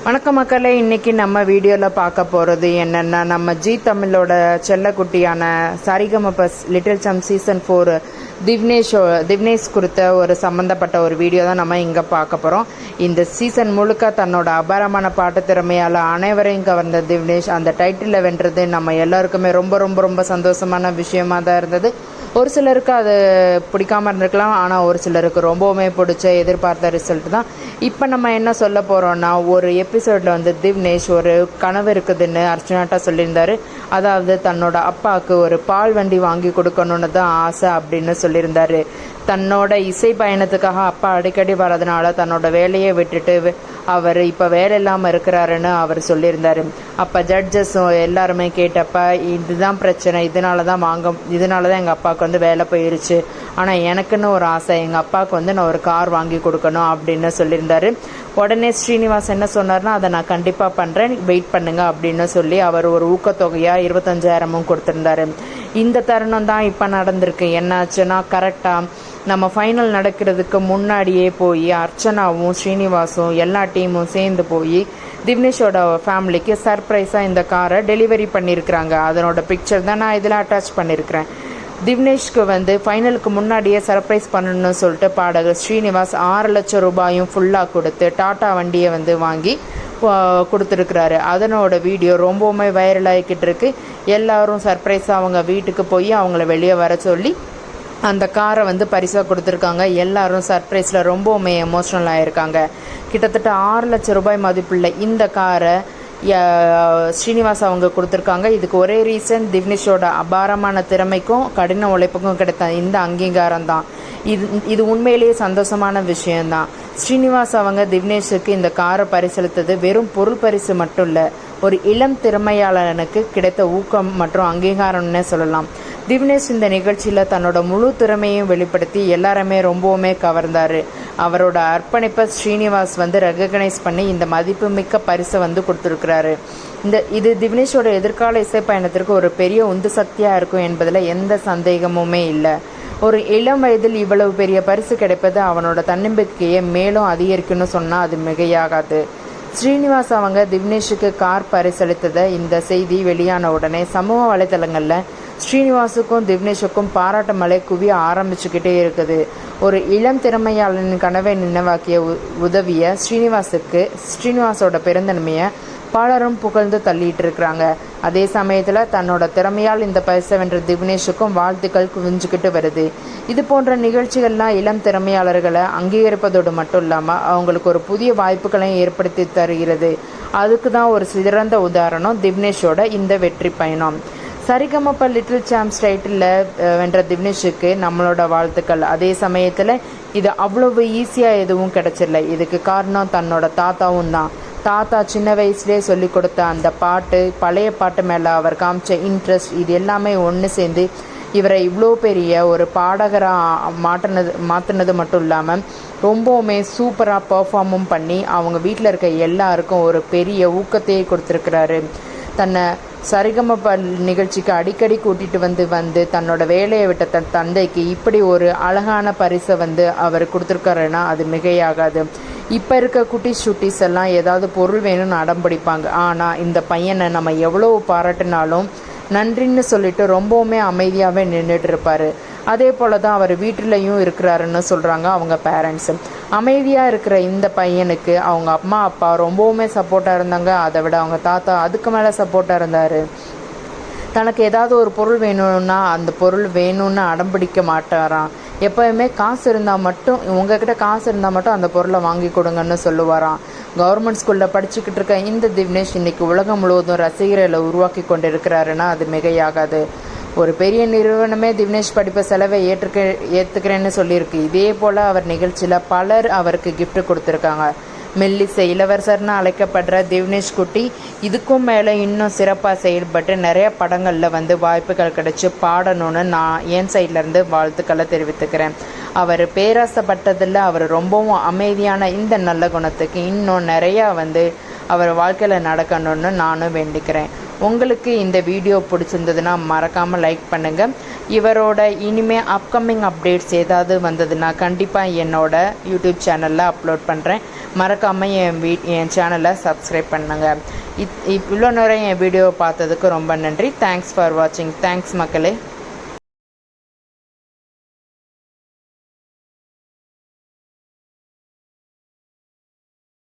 வணக்கம் மக்களே, இன்னைக்கு நம்ம வீடியோவில் பார்க்க போகிறது என்னென்னா, நம்ம ஜி தமிழோட செல்லக்குட்டியான சரிகமப லிட்டில் சாம்ப் சீசன் 4 திவ்னேஷ் குறித்த ஒரு சம்மந்தப்பட்ட ஒரு வீடியோ தான் நம்ம இங்கே பார்க்க போகிறோம். இந்த சீசன் முழுக்க தன்னோட அபாரமான பாட்டு திறமையால் அனைவரையும் கவர்ந்த திவ்னேஷ் அந்த டைட்டிலில் வென்றது நம்ம எல்லாருக்குமே ரொம்ப ரொம்ப ரொம்ப சந்தோஷமான விஷயமாக தான் இருந்தது. ஒரு சிலருக்கு அது பிடிக்காமல் இருந்திருக்கலாம், ஆனால் ஒரு சிலருக்கு ரொம்பவுமே பிடிச்ச எதிர்பார்த்த ரிசல்ட் தான். இப்போ நம்ம என்ன சொல்ல போகிறோன்னா, ஒரு எபிசோடில் வந்து திவ்னேஷ் ஒரு கனவு இருக்குதுன்னு அர்ச்சனாட்டா சொல்லியிருந்தாரு. அதாவது தன்னோட அப்பாவுக்கு ஒரு பால் வண்டி வாங்கி கொடுக்கணுன்னு தான் ஆசை அப்படின்னு சொல்லியிருந்தாரு. தன்னோட இசை பயணத்துக்காக அப்பா அடிக்கடி வரதுனால தன்னோட வேலையை விட்டுட்டு அவர் இப்போ வேலை இல்லாமல் இருக்கிறாருன்னு அவர் சொல்லியிருந்தார். அப்போ ஜட்ஜஸும் எல்லாருமே கேட்டப்ப இதுதான் பிரச்சனை, இதனால தான் எங்கள் அப்பாவுக்கு வந்து வேலை போயிருச்சு, ஆனால் எனக்குன்னு ஒரு ஆசை, எங்கள் அப்பாவுக்கு வந்து நான் ஒரு கார் வாங்கி கொடுக்கணும் அப்படின்னு சொல்லியிருந்தார். உடனே ஸ்ரீனிவாஸ் என்ன சொன்னார்னா, அதை நான் கண்டிப்பாக பண்ணுறேன், வெயிட் பண்ணுங்க அப்படின்னு சொல்லி அவர் ஒரு ஊக்கத்தொகையாக 25,000 கொடுத்துருந்தாரு. இந்த தருணம் தான் இப்போ நடந்திருக்கு. என்னாச்சுன்னா, கரெக்டாக நம்ம ஃபைனல் நடக்கிறதுக்கு முன்னாடியே போய் அர்ச்சனாவும் ஸ்ரீனிவாசும் எல்லா டீமும் சேர்ந்து போய் திவ்னேஷோட ஃபேமிலிக்கு சர்ப்ரைஸாக இந்த காரை டெலிவரி பண்ணியிருக்கிறாங்க. அதனோட பிக்சர் தான் நான் இதில் அட்டாச் பண்ணியிருக்கிறேன். திவ்னேஷ்க்கு வந்து ஃபைனலுக்கு முன்னாடியே சர்ப்ரைஸ் பண்ணணும்னு சொல்லிட்டு பாடகர் ஸ்ரீனிவாஸ் 6 லட்சம் ரூபாயும் ஃபுல்லாக கொடுத்து டாட்டா வண்டியை வந்து வாங்கி கொடுத்துருக்குறாரு. அதனோட வீடியோ ரொம்பவுமே வைரல் ஆகிக்கிட்டு இருக்கு. எல்லாரும் சர்ப்ரைஸாக அவங்க வீட்டுக்கு போய் அவங்கள வெளியே வர சொல்லி அந்த காரை வந்து பரிசாக கொடுத்துருக்காங்க. எல்லாரும் சர்ப்ரைஸில் ரொம்பவுமே எமோஷ்னல் ஆகிருக்காங்க. கிட்டத்தட்ட 6 லட்சம் ரூபாய் மதிப்புள்ள இந்த காரை ஸ்ரீனிவாஸ் அவங்க கொடுத்துருக்காங்க. இதுக்கு ஒரே ரீசன், திவ்னேஷோட அபாரமான திறமைக்கும் கடின உழைப்புக்கும் கிடைத்த இந்த அங்கீகாரம் தான். இது உண்மையிலேயே சந்தோஷமான விஷயம்தான். ஸ்ரீனிவாஸ் அவங்க திவ்னேஷுக்கு இந்த காரை பரிசளித்தது வெறும் பொருள் பரிசு மட்டும் இல்லை, ஒரு இளம் திறமையாளனுக்கு கிடைத்த ஊக்கம் மற்றும் அங்கீகாரம்னே சொல்லலாம். திவ்னேஷ் இந்த நிகழ்ச்சியில் தன்னோட முழு திறமையும் வெளிப்படுத்தி எல்லாருமே ரொம்பவுமே கவர்ந்தார். அவரோட அர்ப்பணிப்பை ஸ்ரீனிவாஸ் வந்து ரெகக்னைஸ் பண்ணி இந்த மதிப்புமிக்க பரிசை வந்து கொடுத்துருக்கிறாரு. இது திவ்னேஷோட எதிர்கால இசை பயணத்திற்கு ஒரு பெரிய உந்து சக்தியாக இருக்கும் என்பதில் எந்த சந்தேகமுமே இல்லை. ஒரு இளம் வயதில் இவ்வளவு பெரிய பரிசு கிடைப்பது அவனோட தன்னம்பிக்கையை மேலும் அதிகரிக்குன்னு சொன்னால் அது மிகையாகாது. ஸ்ரீனிவாஸ் அவங்க திவ்னேஷுக்கு கார் பரிசளித்ததை இந்த செய்தி வெளியான உடனே சமூக வலைதளங்களில் ஸ்ரீனிவாசுக்கும் திவ்னேஷுக்கும் பாராட்டு மழை குவிய ஆரம்பிச்சுக்கிட்டே இருக்குது. ஒரு இளம் திறமையாளனின் கனவை நினைவாக்கிய உதவிய ஸ்ரீனிவாசோட பெருந்தன்மையை பலரும் புகழ்ந்து தள்ளிட்டு இருக்கிறாங்க. அதே சமயத்தில் தன்னோட திறமையால் இந்த பரிசை வென்ற திவ்னேஷுக்கும் வாழ்த்துக்கள் குவிஞ்சுக்கிட்டு வருது. இது போன்ற நிகழ்ச்சிகள்லாம் இளம் திறமையாளர்களை அங்கீகரிப்பதோடு மட்டும் இல்லாமல் அவங்களுக்கு ஒரு புதிய வாய்ப்புகளையும் ஏற்படுத்தி தருகிறது. அதுக்கு தான் ஒரு சிறந்த உதாரணம் திவ்னேஷோட இந்த வெற்றி பயணம். சரிகமப லிட்டில் சாம்ப்ஸ் டைட்டிலில் வென்ற திவ்னேஷுக்கு நம்மளோட வாழ்த்துக்கள். அதே சமயத்தில் இது அவ்வளவு ஈஸியாக எதுவும் கிடைச்சிடல. இதுக்கு காரணம் தன்னோட தாத்தாவும் தான். தாத்தா சின்ன வயசுலேயே சொல்லி கொடுத்த அந்த பாட்டு, பழைய பாட்டு மேலே அவர் காமிச்ச இன்ட்ரெஸ்ட், இது எல்லாமே ஒன்று சேர்ந்து இவரை இவ்வளோ பெரிய ஒரு பாடகராக மாற்றினது மட்டும் இல்லாமல் ரொம்பவுமே சூப்பராக பர்ஃபார்மும் பண்ணி அவங்க வீட்டில் இருக்க எல்லாருக்கும் ஒரு பெரிய ஊக்கத்தையே கொடுத்துருக்கிறாரு. தன்னை சரிகமப நிகழ்ச்சிக்கு அடிக்கடி கூட்டிகிட்டு வந்து தன்னோட வேலையை விட்ட தன் தந்தைக்கு இப்படி ஒரு அழகான பரிசை வந்து அவர் கொடுத்துருக்காருன்னா அது மிகையாகாது. இப்போ இருக்க சுட்டீஸ் எல்லாம் ஏதாவது பொருள் வேணும்னு அடம்பிடிப்பாங்க. ஆனால் இந்த பையனை நம்ம எவ்வளோ பாராட்டினாலும் நன்றின்னு சொல்லிட்டு ரொம்பவுமே அமைதியாகவே நின்றுட்டு இருப்பார். அதே போல் தான் அவர் வீட்டிலையும் இருக்கிறாருன்னு சொல்கிறாங்க அவங்க பேரண்ட்ஸு. அமைதியாக இருக்கிற இந்த பையனுக்கு அவங்க அம்மா அப்பா ரொம்பவுமே சப்போர்ட்டாக இருந்தாங்க. அதை விட அவங்க தாத்தா அதுக்கு மேலே சப்போர்ட்டாக இருந்தார். தனக்கு ஏதாவது ஒரு பொருள் வேணும்னா அந்த பொருள் வேணும்னு அடம்பிடிக்க மாட்டாராம். எப்போயுமே காசு இருந்தால் மட்டும், உங்ககிட்ட காசு இருந்தால் மட்டும் அந்த பொருளை வாங்கி கொடுங்கன்னு சொல்லுவாராம். கவர்மெண்ட் ஸ்கூலில் படிச்சுக்கிட்டு இருக்க இந்த திவ்னேஷ் இன்னைக்கு உலகம் முழுவதும் ரசிகர்களை உருவாக்கி கொண்டு இருக்கிறாருன்னா அது மிகையாகாது. ஒரு பெரிய நிறுவனமே திவ்னேஷ் படிப்பை செலவை ஏற்றுக்கிறேன்னு சொல்லியிருக்கு. இதே போல் அவர் நிகழ்ச்சியில் பலர் அவருக்கு கிஃப்ட் கொடுத்துருக்காங்க. மெல்லிசை இளவரசர்னு அழைக்கப்படுற திவ்னேஷ் குட்டி இதுக்கும் மேலே இன்னும் சிறப்பாக செயல்பட்டு நிறைய படங்களில் வந்து வாய்ப்புகள் கிடைச்சி பாடணும்னு நான் என் சைட்லேருந்து வாழ்த்துக்களை தெரிவித்துக்கிறேன். அவர் பேராசப்பட்டதில் அவர் ரொம்பவும் அமைதியான இந்த நல்ல குணத்துக்கு இன்னும் நிறையா வந்து அவர் வாழ்க்கையில் நடக்கணும்னு நானும் வேண்டிக்கிறேன். உங்களுக்கு இந்த வீடியோ பிடிச்சிருந்ததுன்னா மறக்காமல் லைக் பண்ணுங்கள். இவரோட இனிமே அப்கமிங் அப்டேட்ஸ் ஏதாவது வந்ததுன்னா கண்டிப்பாக என்னோட யூடியூப் சேனலில் அப்லோட் பண்ணுறேன். மறக்காமல் என் சேனலை சப்ஸ்கிரைப் பண்ணுங்கள். இவ்வளோ நேரம் என் வீடியோவை பார்த்ததுக்கு ரொம்ப நன்றி. தேங்க்ஸ் ஃபார் வாட்சிங். தேங்க்ஸ் மக்களே.